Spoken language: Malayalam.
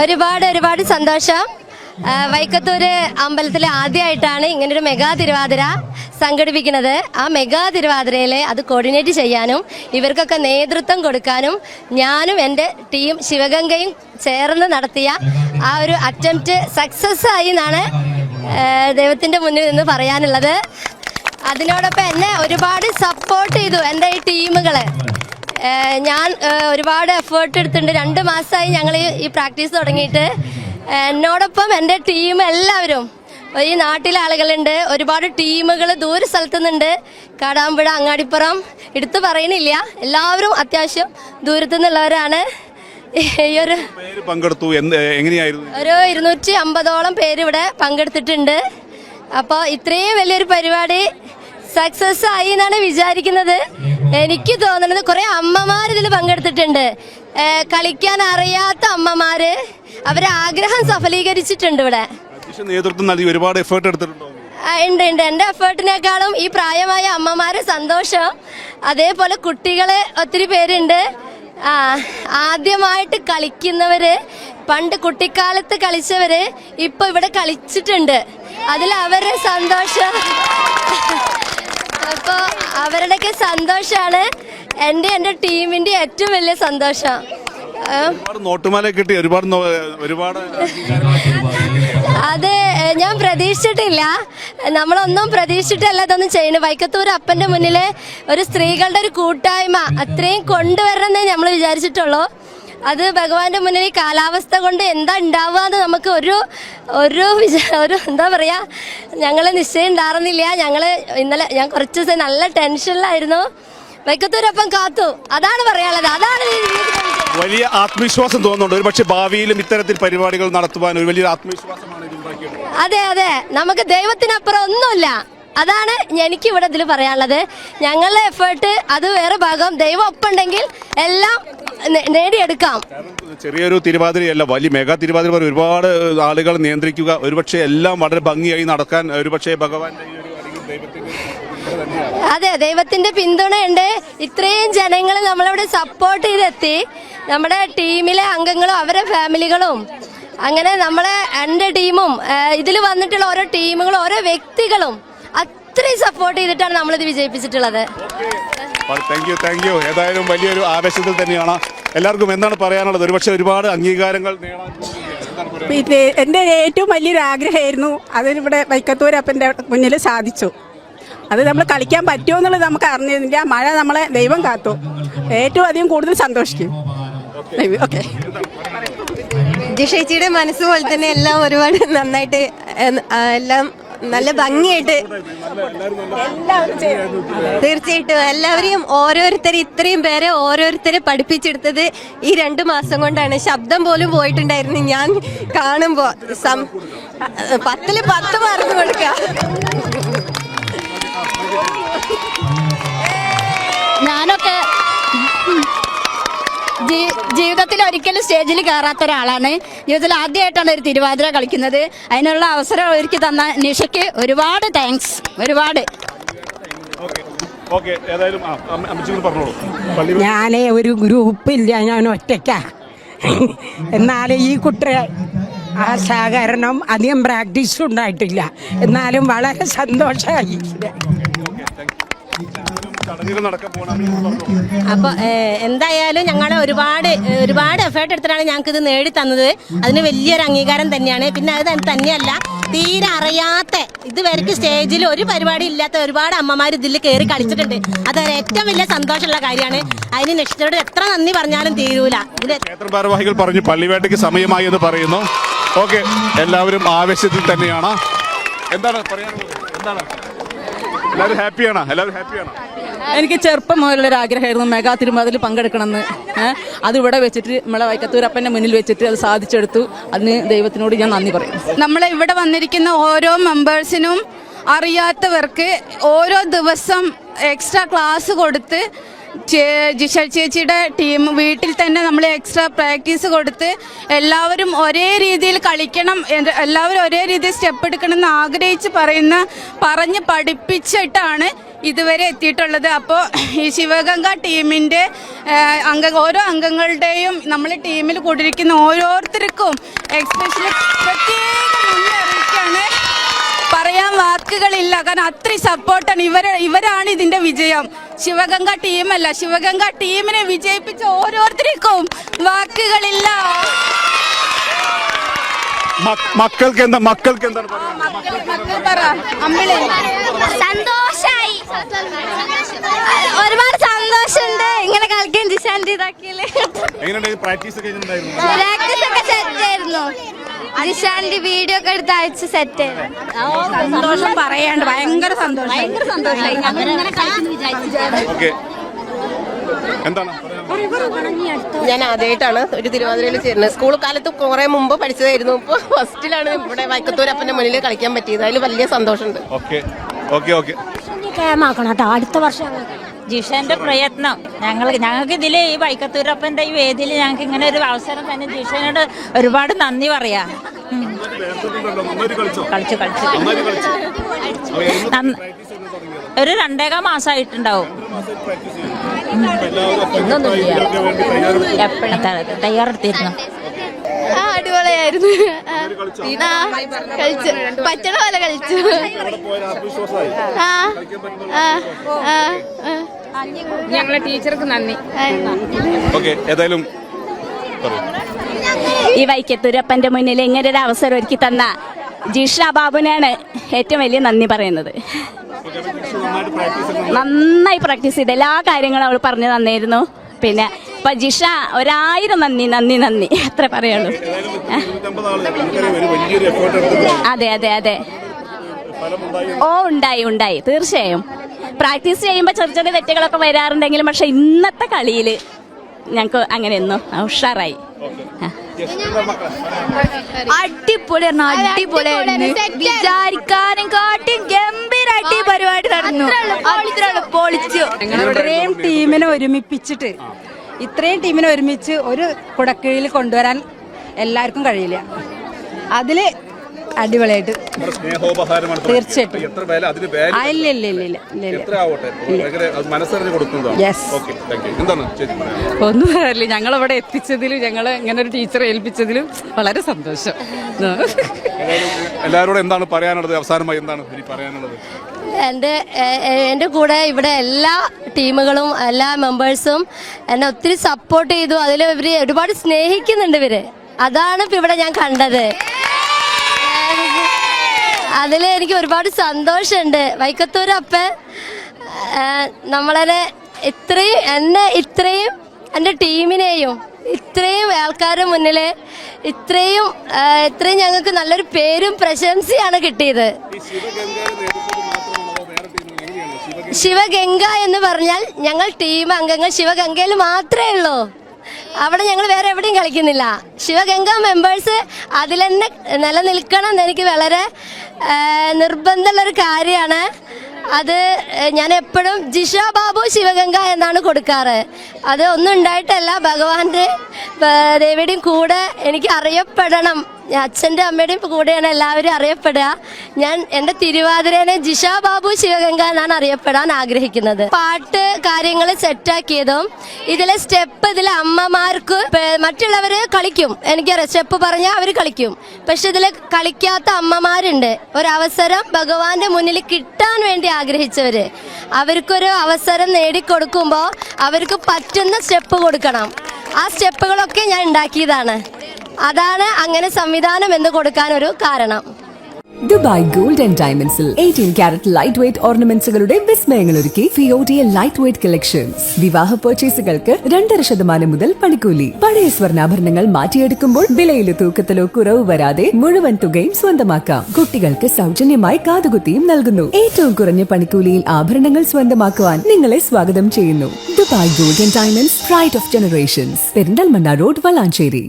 ഒരുപാട് സന്തോഷം. വൈക്കത്തൂര് അമ്പലത്തിൽ ആദ്യമായിട്ടാണ് ഇങ്ങനൊരു മെഗാ തിരുവാതിര സംഘടിപ്പിക്കുന്നത്. ആ മെഗാ തിരുവാതിരയിൽ അത് കോർഡിനേറ്റ് ചെയ്യാനും ഇവർക്കൊക്കെ നേതൃത്വം കൊടുക്കാനും ഞാനും എൻ്റെ ടീം ശിവഗംഗയും ചേർന്ന് നടത്തിയ ആ ഒരു അറ്റംപ്റ്റ് സക്സസ് ആയി എന്നാണ് ദൈവത്തിൻ്റെ മുന്നിൽ നിന്ന് പറയാനുള്ളത്. അതിനോടൊപ്പം എന്നെ ഒരുപാട് സപ്പോർട്ട് ചെയ്തു എൻ്റെ ഈ ടീമുകളെ. ഞാൻ ഒരുപാട് എഫേർട്ട് എടുത്തിട്ടുണ്ട്. 2 മാസമായി ഞങ്ങൾ ഈ പ്രാക്ടീസ് തുടങ്ങിയിട്ട്. എന്നോടൊപ്പം എൻ്റെ ടീം എല്ലാവരും, ഈ നാട്ടിലെ ആളുകളുണ്ട്, ഒരുപാട് ടീമുകൾ ദൂര സ്ഥലത്തു നിന്നുണ്ട്. കാടാമ്പുഴ, അങ്ങാടിപ്പുറം എടുത്തു പറയണില്ല, എല്ലാവരും അത്യാവശ്യം ദൂരത്തു നിന്നുള്ളവരാണ്. ഈ ഒരു പങ്കെടുത്തു എങ്ങനെയായിരുന്നു? ഒരു 250ഓളം പേര് ഇവിടെ പങ്കെടുത്തിട്ടുണ്ട്. അപ്പോൾ ഇത്രയും വലിയൊരു പരിപാടി സക്സസ് ആയി എന്നാണ് വിചാരിക്കുന്നത്. എനിക്ക് തോന്നുന്നത് കുറെ അമ്മമാർ ഇതിൽ പങ്കെടുത്തിട്ടുണ്ട്. കളിക്കാൻ അറിയാത്ത അമ്മമാര് അവരെ ആഗ്രഹം സഫലീകരിച്ചിട്ടുണ്ട്. ഇവിടെ നേതൃത്വം നൽകി ഒരുപാട് എഫേർട്ട് എടുത്തിട്ടുണ്ടോ? ഉണ്ട്. എൻ്റെ എഫേർട്ടിനേക്കാളും ഈ പ്രായമായ അമ്മമാരെ സന്തോഷം. അതേപോലെ കുട്ടികളെ ഒത്തിരി പേരുണ്ട്. ആദ്യമായിട്ട് കളിക്കുന്നവര്, പണ്ട് കുട്ടിക്കാലത്ത് കളിച്ചവര് ഇപ്പൊ ഇവിടെ കളിച്ചിട്ടുണ്ട്. അതിൽ അവരുടെ സന്തോഷം, അപ്പൊ അവരുടെയൊക്കെ സന്തോഷാണ് എൻ്റെ ടീമിന്റെ ഏറ്റവും വലിയ സന്തോഷം. നോട്ടുമാല കിട്ടി, ഒരുപാട് അത് ഞാൻ പ്രതീക്ഷിച്ചിട്ടില്ല. നമ്മളൊന്നും പ്രതീക്ഷിച്ചിട്ടല്ല ഇതൊന്നും ചെയ്യുന്നത്. വൈക്കത്തൂർ അപ്പന്റെ മുന്നില് ഒരു സ്ത്രീകളുടെ ഒരു കൂട്ടായ്മ അത്രയും കൊണ്ടുവരണമെന്നേ നമ്മൾ വിചാരിച്ചിട്ടുള്ളൂ. അത് ഭഗവാന്റെ മുന്നിൽ ഈ കാലാവസ്ഥ കൊണ്ട് എന്താ ഉണ്ടാവുക നമുക്ക് ഒരു എന്താ പറയാ, ഞങ്ങള് നിശ്ചയം ഉണ്ടായിരുന്നില്ല. ഇന്നലെ ഞാൻ കുറച്ച് ദിവസം നല്ല ടെൻഷനിലായിരുന്നു. വൈക്കത്തൂരപ്പം കാത്തു, അതാണ് പറയാനുള്ളത്. അതാണ് വലിയ ആത്മവിശ്വാസം തോന്നുന്നുണ്ട്. ഒരു പക്ഷേ ഭാവിയിലും ഇത്തരത്തിൽ പരിപാടികൾ നടത്തുവാൻ ഒരു വലിയ ആത്മവിശ്വാസമാണ്. അതെ, നമുക്ക് ദൈവത്തിനപ്പുറം ഒന്നുമില്ല. അതാണ് എനിക്ക് ഇവിടെ ഇതിൽ പറയാനുള്ളത്. ഞങ്ങളുടെ എഫേർട്ട് അത് വേറെ ഭാഗം, ദൈവം ഒപ്പുണ്ടെങ്കിൽ എല്ലാം നേടിയെടുക്കാം. ചെറിയൊരു തിരുവാതിരയല്ല, വലിയ മെഗാ തിരുവാതിര. ഒരുപാട് ആളുകൾ നിയന്ത്രിക്കുക, ഒരുപക്ഷെ എല്ലാം വളരെ ഭംഗിയായി നടക്കാൻ ഒരുപക്ഷെ ഭഗവാന്റെ അതെ, ദൈവത്തിന്റെ പിന്തുണയുണ്ട്. ഇത്രയും ജനങ്ങൾ നമ്മളിവിടെ സപ്പോർട്ട് ചെയ്തെത്തി. നമ്മുടെ ടീമിലെ അംഗങ്ങളും അവരുടെ ഫാമിലികളും, അങ്ങനെ എൻ്റെ ടീമും ഇതിൽ വന്നിട്ടുള്ള ഓരോ ടീമുകളും ഓരോ വ്യക്തികളും അത്രയും സപ്പോർട്ട് ചെയ്തിട്ടാണ് നമ്മളിത് വിജയിപ്പിച്ചിട്ടുള്ളത്. Thank you. ഏതായാലും വലിയൊരു ആവേശത്തിൽ തന്നെയാണ്. എല്ലാവർക്കും എന്താണ് പറയാനുള്ളത്? ഒരുപക്ഷെ ഒരുപാട് അംഗീകാരങ്ങൾ പിന്നെ എൻ്റെ ഏറ്റവും വലിയൊരു ആഗ്രഹമായിരുന്നു. അതിനിവിടെ വൈക്കത്തൂരപ്പൻ്റെ മുന്നിൽ സാധിച്ചു. അത് നമ്മൾ കളിക്കാൻ പറ്റുമോ എന്നുള്ളത് നമുക്ക് അറിഞ്ഞിരുന്നില്ല. മഴ നമ്മളെ ദൈവം കാത്തു. ഏറ്റവും അധികം കൂടുതൽ സന്തോഷിക്കും. ഓക്കെ, ജിഷേച്ചിയുടെ മനസ്സ് പോലെ തന്നെ എല്ലാം ഒരുപാട് നന്നായിട്ട്, എല്ലാം നല്ല ഭംഗിയായിട്ട്, തീർച്ചയായിട്ടും എല്ലാവരെയും ഇത്രയും പേരെ ഓരോരുത്തരെ പഠിപ്പിച്ചെടുത്തത് ഈ 2 മാസം കൊണ്ടാണ്. ശബ്ദം പോലും പോയിട്ടുണ്ടായിരുന്നു. ഞാൻ കാണുമ്പോ 10ൽ 10 മാർക്ക് കൊടുക്കുക. ഞാനൊക്കെ ജീവിതത്തിൽ ഒരിക്കലും സ്റ്റേജിൽ കയറാത്ത ഒരാളാണ്. ജീവിതത്തിൽ ആദ്യമായിട്ടാണ് ഒരു തിരുവാതിര കളിക്കുന്നത്. അതിനുള്ള അവസരം ഒരുക്കി തന്ന നിഷയ്ക്ക് ഒരുപാട് താങ്ക്സ്. ഞാനേ ഒരു ഗ്രൂപ്പില്ല, ഞാൻ ഒറ്റയ്ക്കാ. എന്നാലും ഈ കുട്ടിയെ ആ സഹകരണം അധികം പ്രാക്ടീസ് ഉണ്ടായിട്ടില്ല. എന്നാലും വളരെ സന്തോഷമായി. അപ്പൊ എന്തായാലും ഞങ്ങൾ ഒരുപാട് എഫേർട്ട് എടുത്തിട്ടാണ് ഞങ്ങൾക്ക് ഇത് നേടി തന്നത്. അതിന് വലിയൊരു അംഗീകാരം തന്നെയാണ്. പിന്നെ അത് തന്നെയല്ല, തീരെ അറിയാത്ത, ഇതുവരെയ്ക്ക് സ്റ്റേജിൽ ഒരു പരിപാടി ഇല്ലാത്ത ഒരുപാട് അമ്മമാർ ഇതിൽ കയറി കളിച്ചിട്ടുണ്ട്. അത് ഏറ്റവും വലിയ സന്തോഷമുള്ള കാര്യമാണ്. അതിന് നിഷ്ഠയോട് എത്ര നന്ദി പറഞ്ഞാലും തീരൂല. ക്ഷേത്ര ഭാരവാഹികൾ പറഞ്ഞു പള്ളിവേട്ടയ്ക്ക് സമയമായി എന്ന് പറയുന്നു. ഓക്കെ, എല്ലാവരും ആവേശത്തിൽ തന്നെയാണ്. എന്താണ് പറയാനുള്ളത്? എല്ലാവരും ഹാപ്പിയാണ്? എനിക്ക് ചെറുപ്പം മുതലുള്ളൊരു ആഗ്രഹമായിരുന്നു മെഗാ തിരുവാതിരയിൽ പങ്കെടുക്കണമെന്ന്. അതിവിടെ വെച്ചിട്ട് നമ്മളെ വൈക്കത്തൂരപ്പൻ്റെ മുന്നിൽ വെച്ചിട്ട് അത് സാധിച്ചെടുത്തു. അതിന് ദൈവത്തിനോട് ഞാൻ നന്ദി പറയും. നമ്മളെ ഇവിടെ വന്നിരിക്കുന്ന ഓരോ മെമ്പേഴ്സിനും അറിയാത്തവർക്ക് ഓരോ ദിവസം എക്സ്ട്രാ ക്ലാസ് കൊടുത്ത് ജിഷൽ ചേച്ചിയുടെ ടീം വീട്ടിൽ തന്നെ നമ്മൾ എക്സ്ട്രാ പ്രാക്ടീസ് കൊടുത്ത് എല്ലാവരും ഒരേ രീതിയിൽ കളിക്കണം, എല്ലാവരും ഒരേ രീതിയിൽ സ്റ്റെപ്പ് എടുക്കണം എന്ന് ആഗ്രഹിച്ച് പറഞ്ഞ് പഠിപ്പിച്ചിട്ടാണ് ഇതുവരെ എത്തിയിട്ടുള്ളത്. അപ്പോൾ ഈ ശിവഗംഗ ടീമിൻ്റെ ഓരോ അംഗങ്ങളുടെയും നമ്മൾ ടീമിൽ കൂടിയിരിക്കുന്ന ഓരോരുത്തർക്കും എക്സ്പെഷ്യലി പ്രത്യേകം നന്ദി അറിയിക്കുകയാണ്. പറയാൻ വാക്കുകളില്ല, കാരണം അത്രയും സപ്പോർട്ടാണ്. ഇവരാണ് ഇതിൻ്റെ വിജയം, ശിവഗംഗ ടീമല്ല. ശിവഗംഗ ടീമിനെ വിജയിപ്പിച്ച ഓരോരുത്തർക്കും വാക്കുകളില്ല. മക്കൾക്ക് എന്താണ് സന്തോഷായി, ഒരുപാട് സന്തോഷമുണ്ട് ഇങ്ങനെ കളിക്കാൻ ജിഷാന്റെ ഇതാക്കിയില്ലേ. പ്രാക്ടീസ് ഒക്കെ സെറ്റ് ആയിരുന്നു. ജിഷാന്റെ വീഡിയോ ഒക്കെ എടുത്ത് അയച്ച് സെറ്റ് സന്തോഷം പറയാണ്ട് ഭയങ്കര സന്തോഷം. എന്താണ്? ഞാൻ ആദ്യമായിട്ടാണ് ഒരു തിരുവാതിരയിൽ ചേരുന്നത്. സ്കൂൾ കാലത്ത് കുറെ മുമ്പ് പഠിച്ചതായിരുന്നു. ഇപ്പോൾ ഫസ്റ്റിലാണ് ഇവിടെ വൈക്കത്തൂരപ്പന്റെ മുന്നിൽ കളിക്കാൻ പറ്റിയത്. അതിൽ വലിയ സന്തോഷമുണ്ട്. അടുത്ത വർഷം ജിഷന്റെ പ്രയത്നം ഞങ്ങൾക്ക് ഇതിൽ ഈ വൈക്കത്തൂരപ്പന്റെ ഈ വേദിയിൽ ഞങ്ങൾക്ക് ഇങ്ങനെ ഒരു അവസരം തന്നെ ജിഷനോട് ഒരുപാട് നന്ദി പറയാ. കളിച്ചു ഒരു 2.5 മാസമായിട്ടുണ്ടാവും. തയ്യാറെടുത്തിരുന്നു. അടിപൊളിയായിരുന്നു. കളിച്ചു, പറ്റണ പോലെ കളിച്ചു. ഞങ്ങളെ ടീച്ചർക്ക് നന്ദി. ഏതായാലും ഈ വൈക്കത്തൂരപ്പന്റെ മുന്നിൽ ഇങ്ങനെ ഒരു അവസരം ഒരുക്കി തന്ന ജിഷ ബാബുവിനാണ് ഏറ്റവും വലിയ നന്ദി പറയുന്നത്. നന്നായി പ്രാക്ടീസ് ചെയ്ത് എല്ലാ കാര്യങ്ങളും അവൾ പറഞ്ഞു തന്നിരുന്നു. പിന്നെ ഇപ്പൊ ജിഷ 1000 നന്ദി അത്ര പറയുള്ളൂ. അതെ ഉണ്ടായി തീർച്ചയായും. പ്രാക്ടീസ് ചെയ്യുമ്പോൾ ചെറിയ ചെറിയ തെറ്റുകളൊക്കെ വരാറുണ്ടെങ്കിലും പക്ഷെ ഇന്നത്തെ കളിയിൽ ഞങ്ങൾക്ക് അങ്ങനെയൊന്നും ഉഷാറായി. അടിപൊളിയായിരുന്നു. വിചാരിക്കാനും കാട്ടി ഗംഭീരായിട്ട് ഈ പരിപാടി നടന്നു. പൊളിച്ചു. ഇത്രയും ടീമിനെ ഒരുമിച്ച് ഒരു കുടക്കീഴിൽ കൊണ്ടുവരാൻ എല്ലാവർക്കും കഴിയില്ല. അതില് അടിപൊളിയായിട്ട് തീർച്ചയായിട്ടും ഒന്നും പറയില്ല. ഞങ്ങളവിടെ എത്തിച്ചതിലും ഞങ്ങൾ ഇങ്ങനെ ഒരു ടീച്ചറെ ഏൽപ്പിച്ചതിലും വളരെ സന്തോഷം. എല്ലാവരോടും എന്താണ് പറയാനുള്ളത്? അവസാനമായി എന്താണ് പറയാനുള്ളത്? എൻ്റെ കൂടെ ഇവിടെ എല്ലാ ടീമുകളും എല്ലാ മെമ്പേഴ്സും എന്നെ ഒത്തിരി സപ്പോർട്ട് ചെയ്തു. അതിൽ ഇവർ ഒരുപാട് സ്നേഹിക്കുന്നുണ്ട്. അതാണ് ഇപ്പം ഇവിടെ ഞാൻ കണ്ടത്. അതിൽ എനിക്ക് ഒരുപാട് സന്തോഷമുണ്ട്. വൈക്കത്തൂരപ്പൻ നമ്മളെ ഇത്രയും എൻ്റെ ടീമിനെയും ഇത്രയും ആൾക്കാരുടെ മുന്നിൽ ഇത്രയും ഞങ്ങൾക്ക് നല്ലൊരു പേരും പ്രശംസയാണ് കിട്ടിയത്. ശിവഗംഗ എന്ന് പറഞ്ഞാൽ ഞങ്ങൾ ടീം അംഗങ്ങൾ ശിവഗംഗയിൽ മാത്രമേ ഉള്ളൂ. അവിടെ ഞങ്ങൾ വേറെ എവിടെയും കളിക്കുന്നില്ല. ശിവഗംഗ മെമ്പേഴ്സ് അതിൽ തന്നെ നിലനിൽക്കണം എന്ന് എനിക്ക് വളരെ നിർബന്ധമുള്ളൊരു കാര്യമാണ്. അത് ഞാൻ എപ്പോഴും ജിഷ ബാബു ശിവഗംഗ എന്നാണ് കൊടുക്കാറ്. അത് ഒന്നും ഉണ്ടായിട്ടല്ല, ഭഗവാന്റെ ദേവിയുടെയും കൂടെ എനിക്ക് അറിയപ്പെടണം. അച്ഛൻ്റെ അമ്മയുടെയും കൂടെയാണ് എല്ലാവരും അറിയപ്പെടുക. ഞാൻ എൻ്റെ തിരുവാതിരേനെ ജിഷ ബാബു ശിവഗംഗ എന്നാണ് അറിയപ്പെടാൻ ആഗ്രഹിക്കുന്നത്. പാട്ട് കാര്യങ്ങൾ സെറ്റാക്കിയതും ഇതിലെ സ്റ്റെപ്പ് അമ്മമാർക്ക് മറ്റുള്ളവർ കളിക്കും, എനിക്കറിയാം. സ്റ്റെപ്പ് പറഞ്ഞാൽ അവർ കളിക്കും. പക്ഷെ ഇതിൽ കളിക്കാത്ത അമ്മമാരുണ്ട്. ഒരവസരം ഭഗവാന്റെ മുന്നിൽ കിട്ടാൻ വേണ്ടി ആഗ്രഹിച്ചവര്, അവർക്കൊരു അവസരം നേടിക്കൊടുക്കുമ്പോൾ അവർക്ക് പറ്റുന്ന സ്റ്റെപ്പ് കൊടുക്കണം. ആ സ്റ്റെപ്പുകളൊക്കെ ഞാൻ ഉണ്ടാക്കിയതാണ്. അതാണ് അങ്ങനെ സംവിധാനം എന്ന് കൊടുക്കാനൊരു കാരണം. ദുബായ് ഗോൾഡ് ആൻഡ് ഡയമണ്ട്സിൽ 18 കാരറ്റ് ലൈറ്റ് വെയ്റ്റ് ഓർണമെന്റ്സുകളുടെ വിസ്മയങ്ങൾ ഒരുക്കി ഫിയോഡിയ ലൈറ്റ് വെയ്റ്റ് കളക്ഷൻസ്. വിവാഹ പർച്ചേസുകൾക്ക് 2.5% മുതൽ പണിക്കൂലി. പഴയ സ്വർണ്ണാഭരണങ്ങൾ മാറ്റിയെടുക്കുമ്പോൾ വിലയിലോ തൂക്കത്തിലോ കുറവ് വരാതെ മുഴുവൻ തുകയും സ്വന്തമാക്കാം. കുട്ടികൾക്ക് സൗജന്യമായി കാതുകുത്തിയും നൽകുന്നു. ഏറ്റവും കുറഞ്ഞ പണിക്കൂലിയിൽ ആഭരണങ്ങൾ സ്വന്തമാക്കുവാൻ നിങ്ങളെ സ്വാഗതം ചെയ്യുന്നു. Dubai gold and diamonds, pride of generations, Perinthalmanna road, Valanchery.